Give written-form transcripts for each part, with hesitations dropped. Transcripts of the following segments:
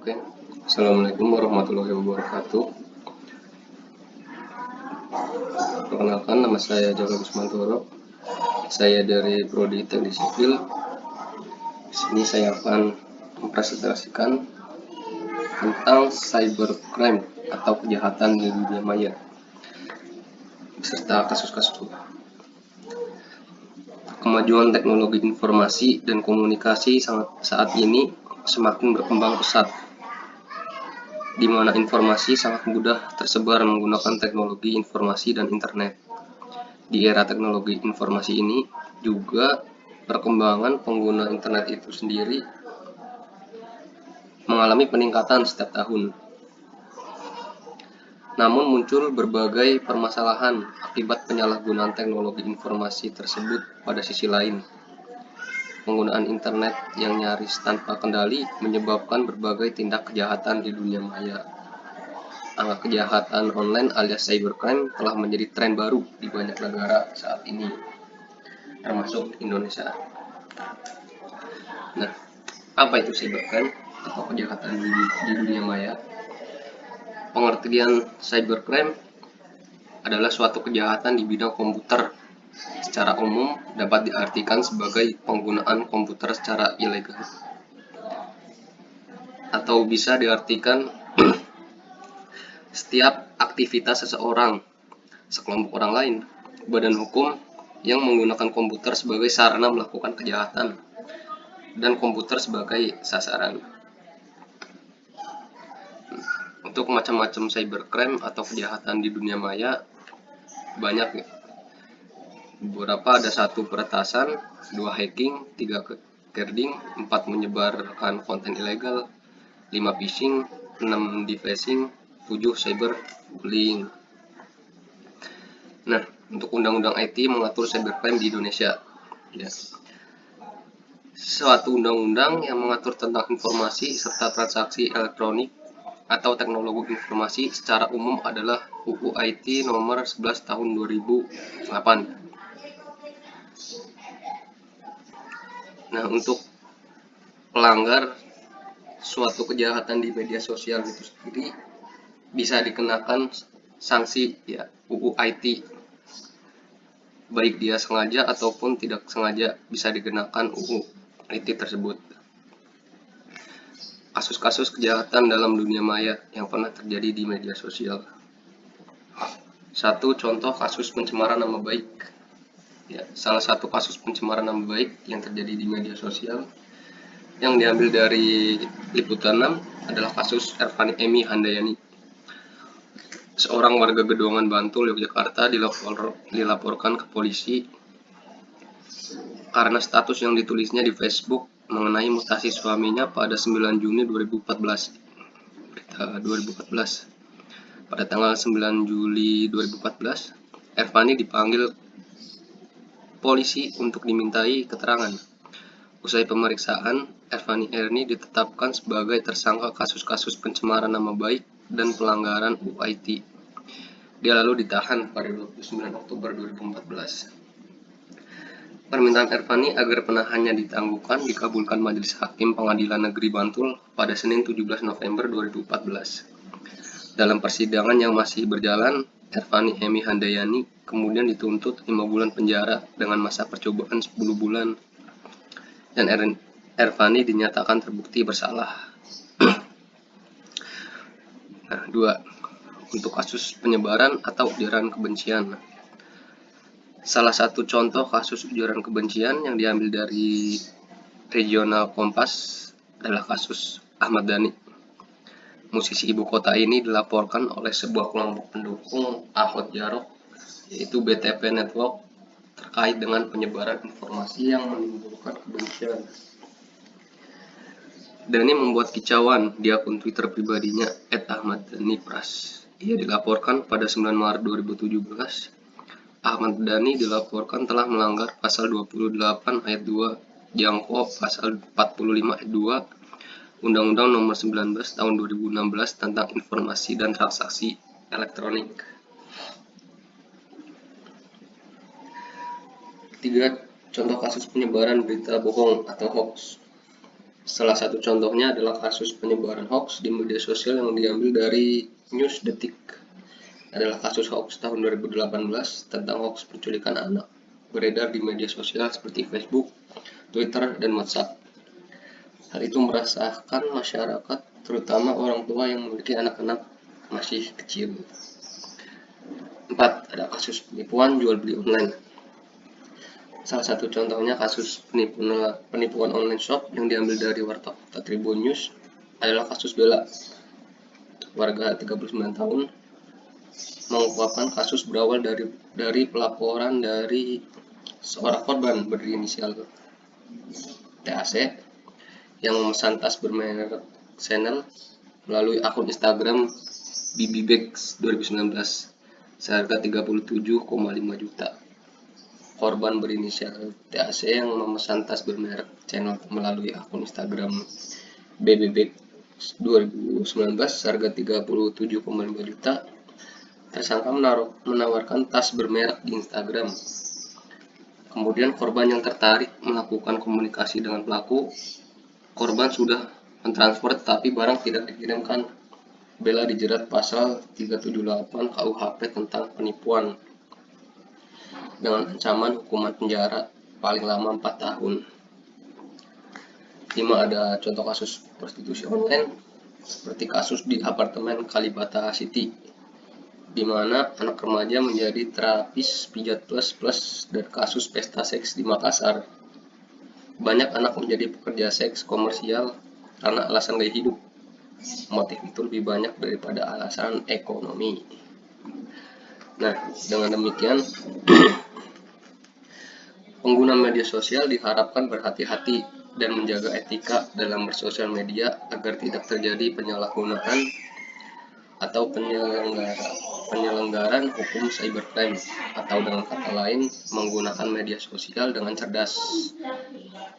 Oke, Assalamualaikum warahmatullahi wabarakatuh. Perkenalkan, nama saya Jaka Gusmantoro. Saya dari Prodi Teknik Sipil. Di sini saya akan mempresentasikan tentang cybercrime atau kejahatan di dunia maya beserta kasus-kasus. Kemajuan teknologi informasi dan komunikasi saat ini semakin berkembang pesat, di mana informasi sangat mudah tersebar menggunakan teknologi informasi dan internet. Di era teknologi informasi ini juga perkembangan pengguna internet itu sendiri mengalami peningkatan setiap tahun. Namun muncul berbagai permasalahan akibat penyalahgunaan teknologi informasi tersebut. Pada sisi lain, penggunaan internet yang nyaris tanpa kendali menyebabkan berbagai tindak kejahatan di dunia maya. Angka kejahatan online alias cybercrime telah menjadi tren baru di banyak negara saat ini, termasuk Indonesia. Nah, apa itu cybercrime atau kejahatan di dunia maya? Pengertian cybercrime adalah suatu kejahatan di bidang komputer. Secara umum dapat diartikan sebagai penggunaan komputer secara ilegal, atau bisa diartikan setiap aktivitas seseorang, sekelompok orang lain, badan hukum yang menggunakan komputer sebagai sarana melakukan kejahatan dan komputer sebagai sasaran. Untuk macam-macam cybercrime atau kejahatan di dunia maya banyak. Beberapa ada 1 peretasan, 2 hacking, 3 carding, 4 menyebarkan konten ilegal, 5 phishing, 6 defacing, 7 cyberbullying. Nah, untuk undang-undang IT mengatur cybercrime di Indonesia. Ya. Suatu undang-undang yang mengatur tentang informasi serta transaksi elektronik atau teknologi informasi secara umum adalah UU IT nomor 11 tahun 2008. Nah, untuk pelanggar suatu kejahatan di media sosial itu sendiri bisa dikenakan sanksi ya UU IT, baik dia sengaja ataupun tidak sengaja bisa dikenakan UU IT tersebut. Kasus-kasus kejahatan dalam dunia maya yang pernah terjadi di media sosial. 1 contoh kasus pencemaran nama baik. Ya, salah satu kasus pencemaran nama baik yang terjadi di media sosial yang diambil dari Liputan 6 adalah kasus Ervani Emi Handayani. Seorang warga Gedongan Bantul, Yogyakarta dilaporkan ke polisi karena status yang ditulisnya di Facebook mengenai mutasi suaminya pada 9 Juni 2014. Berita 2014. Pada tanggal 9 Juli 2014, Ervani dipanggil polisi untuk dimintai keterangan. Usai pemeriksaan, Ervani Erni ditetapkan sebagai tersangka kasus-kasus pencemaran nama baik dan pelanggaran UU IT. Dia lalu ditahan pada 29 Oktober 2014. Permintaan Ervani agar penahanannya ditangguhkan dikabulkan Majelis Hakim Pengadilan Negeri Bantul pada Senin 17 November 2014. Dalam persidangan yang masih berjalan, Ervani Emi Handayani kemudian dituntut 5 bulan penjara dengan masa percobaan 10 bulan, dan Ervani dinyatakan terbukti bersalah. Nah, 2. Untuk kasus penyebaran atau ujaran kebencian. Salah satu contoh kasus ujaran kebencian yang diambil dari Regional Kompas adalah kasus Ahmad Dhani. Musisi ibu kota ini dilaporkan oleh sebuah kelompok pendukung Ahmad Jarot, yaitu BTP Network, terkait dengan penyebaran informasi yang menimbulkan kebencian. Dhani membuat kicauan di akun Twitter pribadinya @ahmaddhanipras. Ia dilaporkan pada 9 Maret 2017. Ahmad Dhani dilaporkan telah melanggar pasal 28 ayat 2 jangko pasal 45 ayat 2 Undang-Undang Nomor 19 Tahun 2016 tentang Informasi dan Transaksi Elektronik. 3. Contoh kasus penyebaran berita bohong atau hoax. Salah satu contohnya adalah kasus penyebaran hoax di media sosial yang diambil dari News Detik. Adalah kasus hoax tahun 2018 tentang hoax penculikan anak beredar di media sosial seperti Facebook, Twitter, dan WhatsApp. Hal itu merasakan masyarakat, terutama orang tua yang memiliki anak-anak masih kecil. 4. Ada kasus penipuan jual beli online. Salah satu contohnya kasus penipuan online shop yang diambil dari Warta Tribun News adalah kasus Bella, warga 39 tahun, mengungkapkan kasus berawal dari pelaporan dari seorang korban berinisial TAC yang memesan tas bermerek Chanel melalui akun Instagram BBBags 2019 seharga 37,5 juta. Korban berinisial TAC yang memesan tas bermerek Chanel melalui akun Instagram BBBags 2019 seharga 37,5 juta. Tersangka menawarkan tas bermerek di Instagram. Kemudian korban yang tertarik melakukan komunikasi dengan pelaku. Korban sudah mentransfer tetapi barang tidak dikirimkan. Bella dijerat pasal 378 KUHP tentang penipuan dengan ancaman hukuman penjara paling lama 4 tahun. 5. Ada contoh kasus prostitusi online seperti kasus di apartemen Kalibata City, di mana anak remaja menjadi terapis pijat plus dan kasus pesta seks di Makassar. Banyak anak menjadi pekerja seks komersial karena alasan gaya hidup. Motif itu lebih banyak daripada alasan ekonomi. Nah, dengan demikian pengguna media sosial diharapkan berhati-hati dan menjaga etika dalam bersosial media agar tidak terjadi penyalahgunaan atau penyelenggaran hukum cybercrime, atau dengan kata lain menggunakan media sosial dengan cerdas.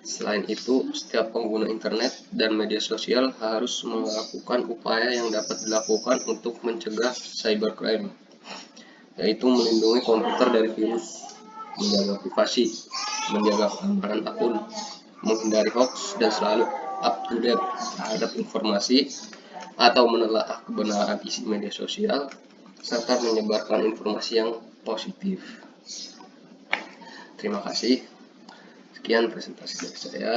Selain itu, setiap pengguna internet dan media sosial harus melakukan upaya yang dapat dilakukan untuk mencegah cybercrime, yaitu melindungi komputer dari virus, menjaga privasi, menjaga keamanan akun, menghindari hoax, dan selalu up to date terhadap informasi atau menelaah kebenaran isi media sosial, serta menyebarkan informasi yang positif. Terima kasih. Sekian presentasi dari saya.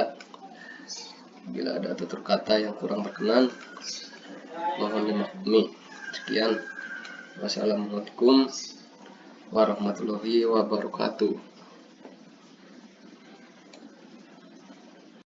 Bila ada tutur kata yang kurang berkenan, mohon dimaklumi. Sekian. Wassalamualaikum warahmatullahi wabarakatuh.